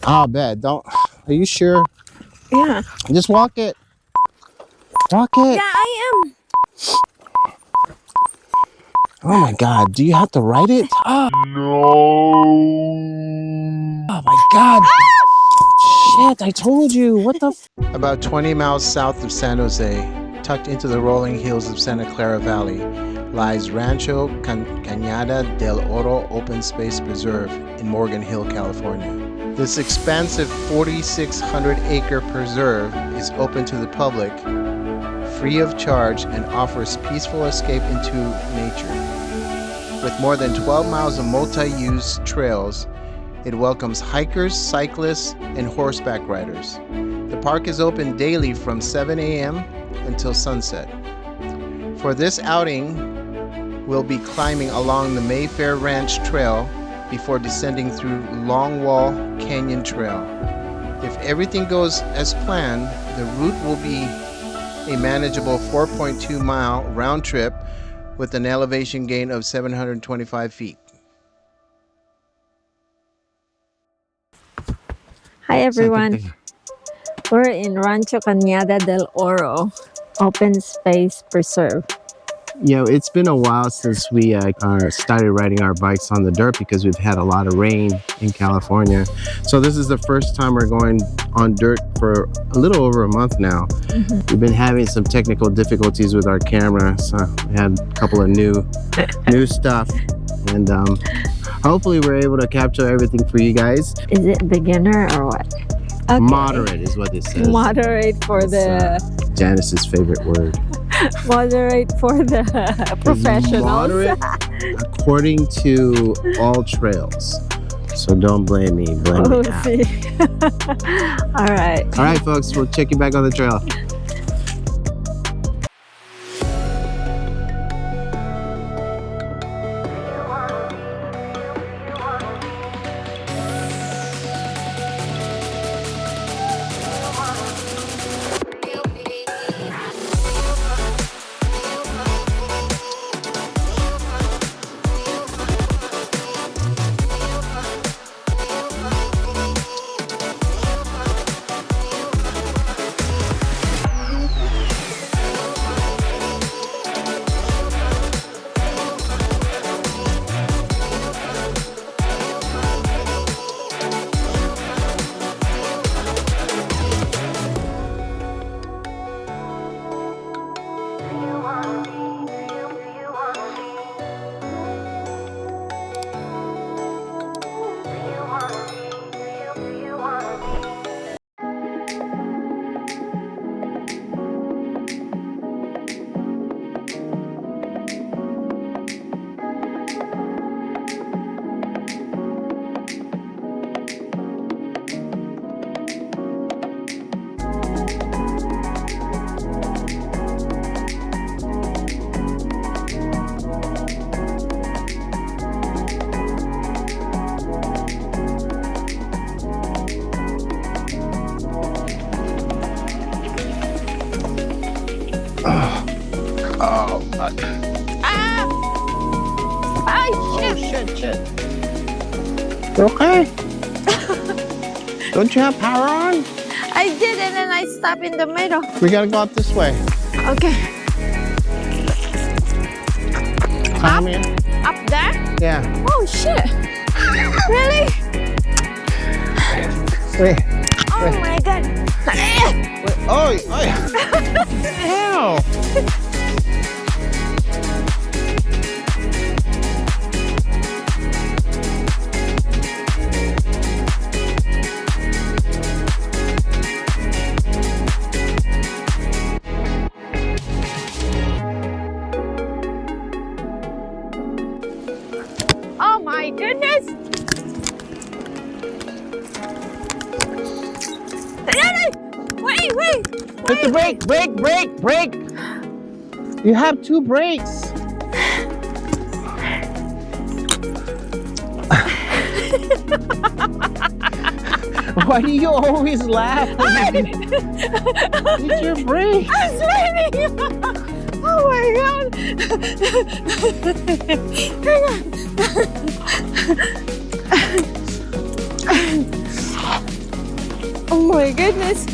I'll bet. Don't. Are you sure? Yeah. Just walk it. Walk it. Yeah, I am. Oh my God. Do you have to ride it? Oh. No. Oh my God. Shit, I told you. What the f? About 20 miles south of San Jose, tucked into the rolling hills of Santa Clara Valley, lies Rancho Cañada del Oro Open Space Preserve in Morgan Hill, California. This expansive 4,600-acre preserve is open to the public, free of charge, and offers peaceful escape into nature. With more than 12 miles of multi-use trails, it welcomes hikers, cyclists, and horseback riders. The park is open daily from 7 a.m. until sunset. For this outing, we'll be climbing along the Mayfair Ranch Trail before descending through Longwall Canyon Trail. If everything goes as planned, the route will be a manageable 4.2-mile round trip with an elevation gain of 725 feet. Hi everyone. We're in Rancho Cañada del Oro Open Space Preserve. You know, it's been a while since we started riding our bikes on the dirt because we've had a lot of rain in California. So this is the first time we're going on dirt for a little over a month now. Mm-hmm. We've been having some technical difficulties with our camera, so we had a couple of new stuff, and hopefully we're able to capture everything for you guys. Is it beginner or what? Okay. Moderate is what it says. Moderate for Janice's favorite word. Moderate for the professionals. Moderate according to all trails. So don't blame me. Blame me now. See. All right. All right, folks. We'll check you back on the trail. Shit. You okay? Don't you have power on? I did, and then I stopped in the middle. We gotta go up this way. Okay. Climb in. Up there? Yeah. Oh shit. Really? Wait. Oh my god. Wait. Oh. What the hell? Oh my goodness! Wait! Hit the brake! You have two brakes. Why do you always laugh? Hit your brakes. I'm spinning! Oh my god! Hang on! Oh my goodness.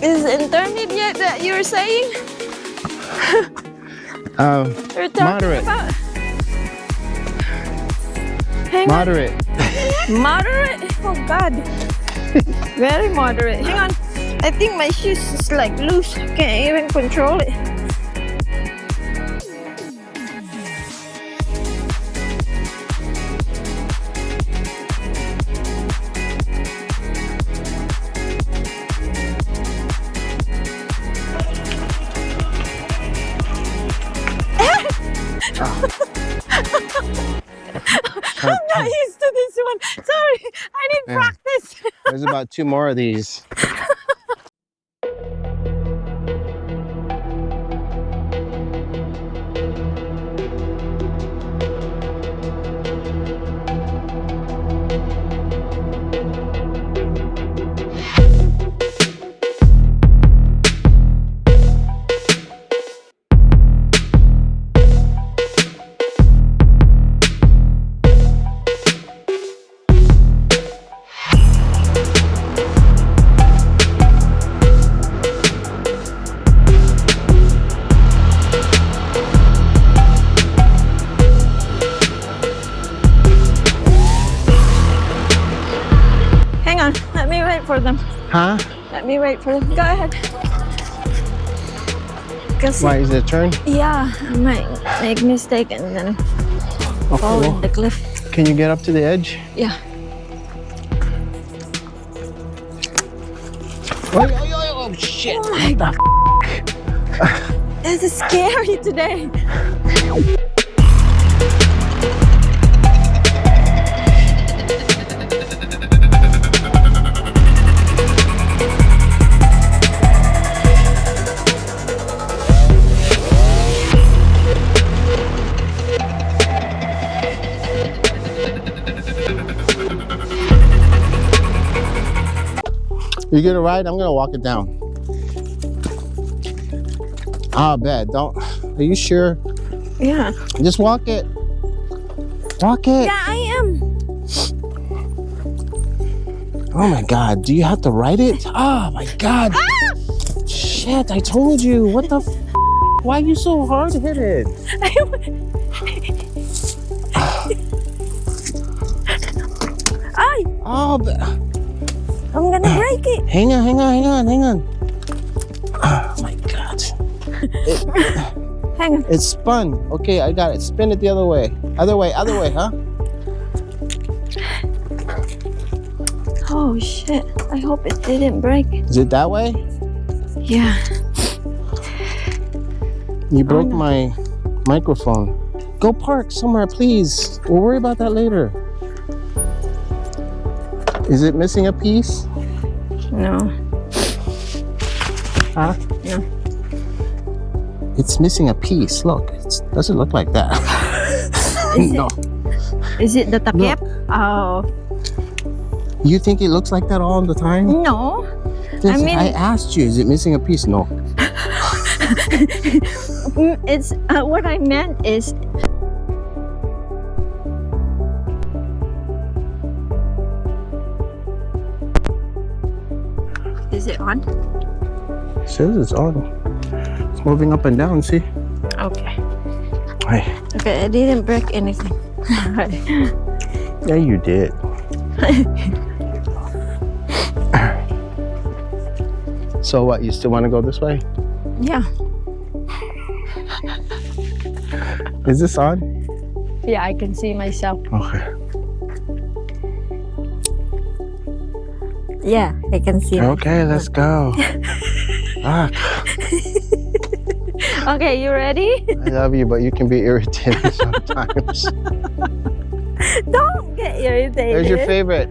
Is intermediate that you're saying? You're talking moderate. about? Hang Moderate. on. Moderate? Oh God. Very moderate. Hang on. I think my shoes is like loose. Can't even control it. I'm not used to this one. Sorry, I need practice. There's about 2 more of these. Let me wait for them. Huh? Let me wait for them. Go ahead. Why, is it a turn? Yeah, I might make mistake and then fall in the cliff. Can you get up to the edge? Yeah. Oh shit! Oh my God. This is scary today. You gonna ride? I'm gonna walk it down. Ah, bad. Don't. Are you sure? Yeah. Just walk it. Walk it. Yeah, I am. Oh my God. Do you have to ride it? Oh my God. Shit, I told you. What the f? Why are you so hard-headed? Ay, Oh, I'm gonna break it. hang on. Oh my God. Hang on. It's spun. Okay, I got it. Spin it the other way. Other way, huh? Oh shit. I hope it didn't break. Is it that way? Yeah. You broke no. my microphone. Go park somewhere, please. We'll worry about that later. Is it missing a piece? No. Huh? No. It's missing a piece. Look, it doesn't look like that. No. Is it the takip? Oh. You think it looks like that all the time? No. Listen, mean- I asked you, is it missing a piece? No. It's what I meant is. Is it on? It says it's on. It's moving up and down, see? Okay. Hey. Okay, I didn't break anything. Yeah, you did. So what, you still want to go this way? Yeah. Is this on? Yeah, I can see myself. Okay. Yeah, I can see. Okay, let's go. Ah, Okay, you ready? I love you, but you can be irritating sometimes. Don't get irritated. Where's your favorite?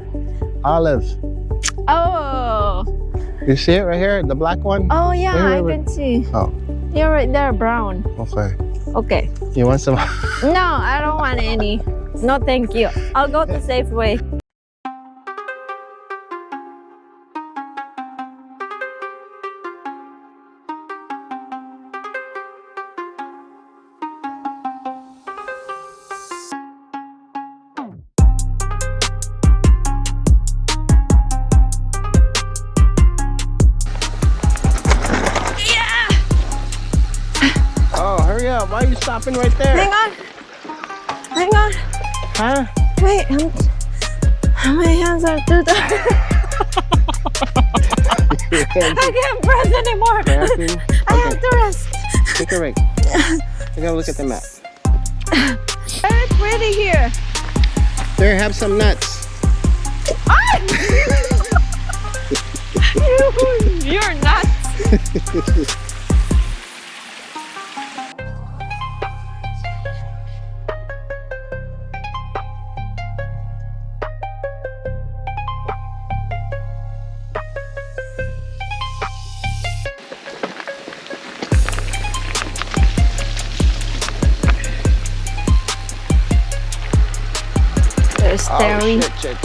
Olive. Oh. You see it right here? The black one? Oh yeah, Wait. I can see. Oh, You're right there, brown. okay. Okay. You want some? No, I don't want any. No, thank you. I'll go to Safeway. stopping right there? Hang on. Hang on. Huh? Wait, my hands are too tired. I can't press anymore. I have to rest. Take a break. I gotta look at the map. Very pretty here. There, have some nuts. Ah! You're nuts. Oh, shit.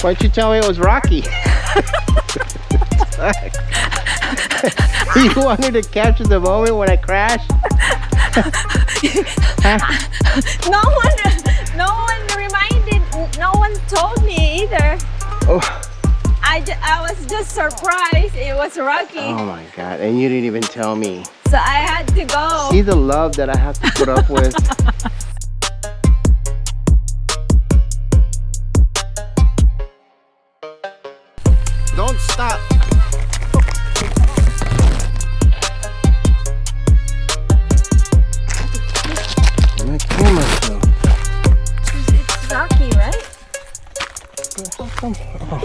Why'd you tell me it was rocky? You wanted to capture the moment when I crashed? No one reminded, no one told me either. Oh. I was just surprised it was rocky. Oh my God, and you didn't even tell me. So I had to go. See the love that I have to put up with? Don't stop. My camera's though. It's rocky, right? How come? Oh.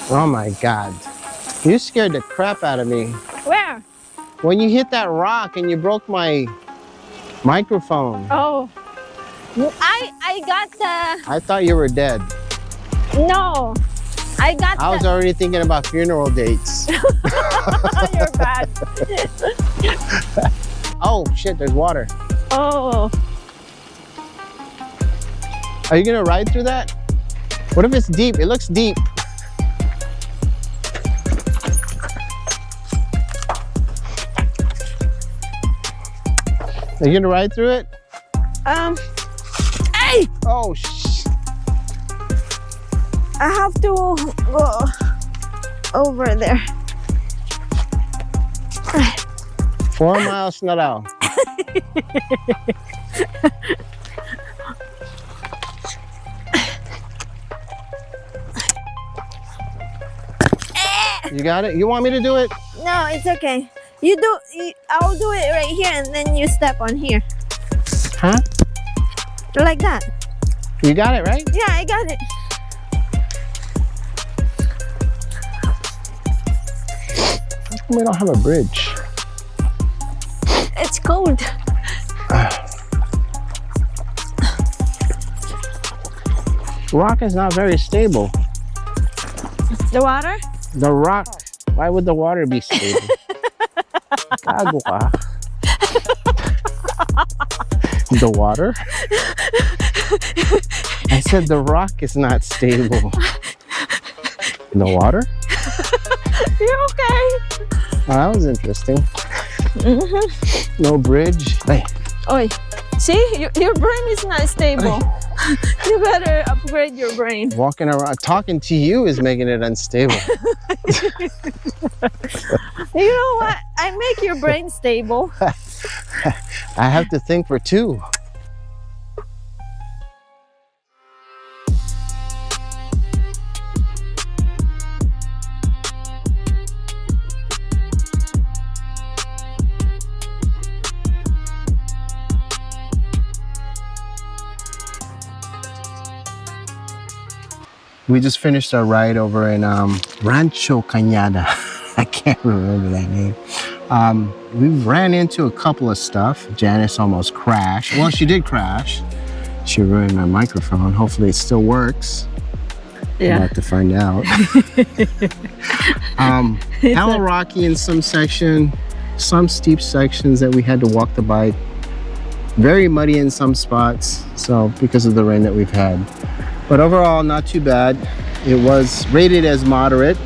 Oh my God. You scared the crap out of me. Where? When you hit that rock and you broke my microphone. Oh. I got the... I thought you were dead. No. I was already thinking about funeral dates. You're bad. Oh shit, there's water. Oh. Are you gonna ride through that? What if it's deep? It looks deep. Are you gonna ride through it? Hey! Oh, shh. I have to go over there. 4 miles an hour. You got it? You want me to do it? No, it's okay. I'll do it right here and then you step on here. Huh? Like that. You got it, right? Yeah, I got it. How come we don't have a bridge? It's cold. Rock is not very stable. The water? The rock. Why would the water be stable? Gago ka. The water? I said the rock is not stable. The water? You're okay. Oh, that was interesting. Mm-hmm. No bridge. Hey. Oi. See? Your brain is not stable. You better upgrade your brain. Walking around, talking to you is making it unstable. You know what? I make your brain stable. I have to think for two. We just finished our ride over in Rancho Cañada. I can't remember that name. We ran into a couple of stuff. Janice almost crashed. Well, she did crash. She ruined my microphone. Hopefully it still works. Yeah. We'll have to find out. Hella rocky in some section, some steep sections that we had to walk the bike. Very muddy in some spots, so because of the rain that we've had. But overall, not too bad. It was rated as moderate.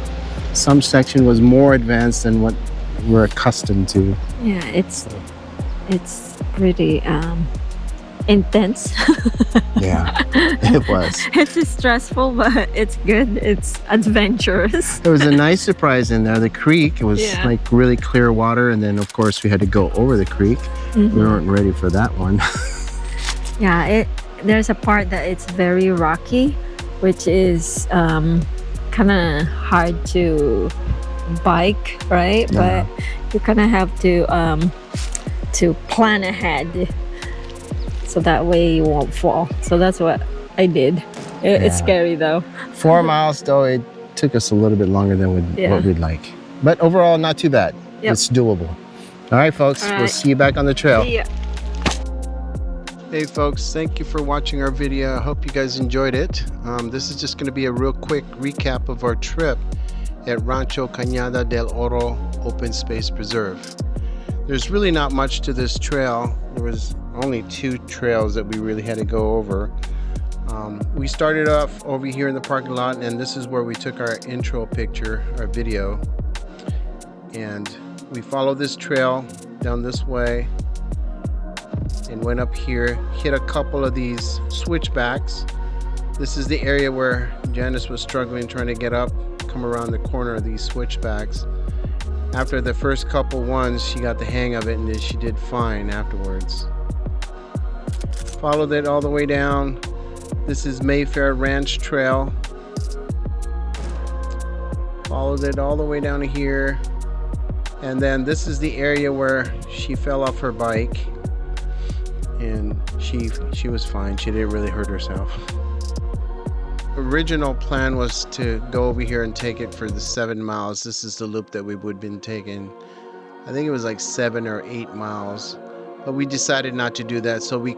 Some section was more advanced than what we're accustomed to. Yeah, it's pretty intense. Yeah, it was. It's stressful, but it's good. It's adventurous. There was a nice surprise in there. The creek, it was like really clear water, and then of course we had to go over the creek. We weren't ready for that one. Yeah, there's a part that it's very rocky, which is kind of hard to bike, right? Yeah. But you kind of have to plan ahead, so that way you won't fall. So that's what I did. It's scary though. 4 miles though, it took us a little bit longer than what we'd like. But overall, not too bad. Yep. It's doable. All right, folks, we'll see you back on the trail. See ya. Hey folks, thank you for watching our video. I hope you guys enjoyed it. This is just going to be a real quick recap of our trip at Rancho Cañada del Oro Open Space Preserve. There's really not much to this trail. There was only 2 trails that we really had to go over. We started off over here in the parking lot, and this is where we took our intro picture, our video. And we followed this trail down this way and went up here, hit a couple of these switchbacks. This is the area where Janice was struggling trying to get up, come around the corner of these switchbacks. After the first couple ones, she got the hang of it, and then she did fine afterwards. Followed it all the way down. This is Mayfair Ranch Trail. Followed it all the way down to here. And then this is the area where she fell off her bike. And she was fine. She didn't really hurt herself. Original plan was to go over here and take it for the 7 miles. This is the loop that we would have been taking. I think it was like 7 or 8 miles. But we decided not to do that, so we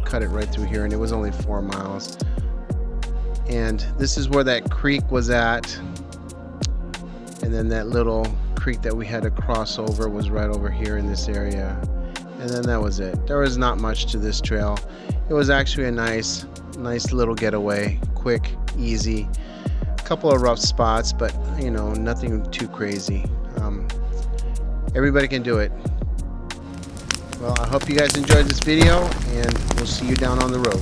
cut it right through here, and it was only 4 miles. And this is where that creek was at. And then that little creek that we had to cross over was right over here in this area. And then that was it. There was not much to this trail. It was actually a nice little getaway. Quick, easy. A couple of rough spots, but you know, nothing too crazy. Everybody can do it. Well, I hope you guys enjoyed this video, and we'll see you down on the road.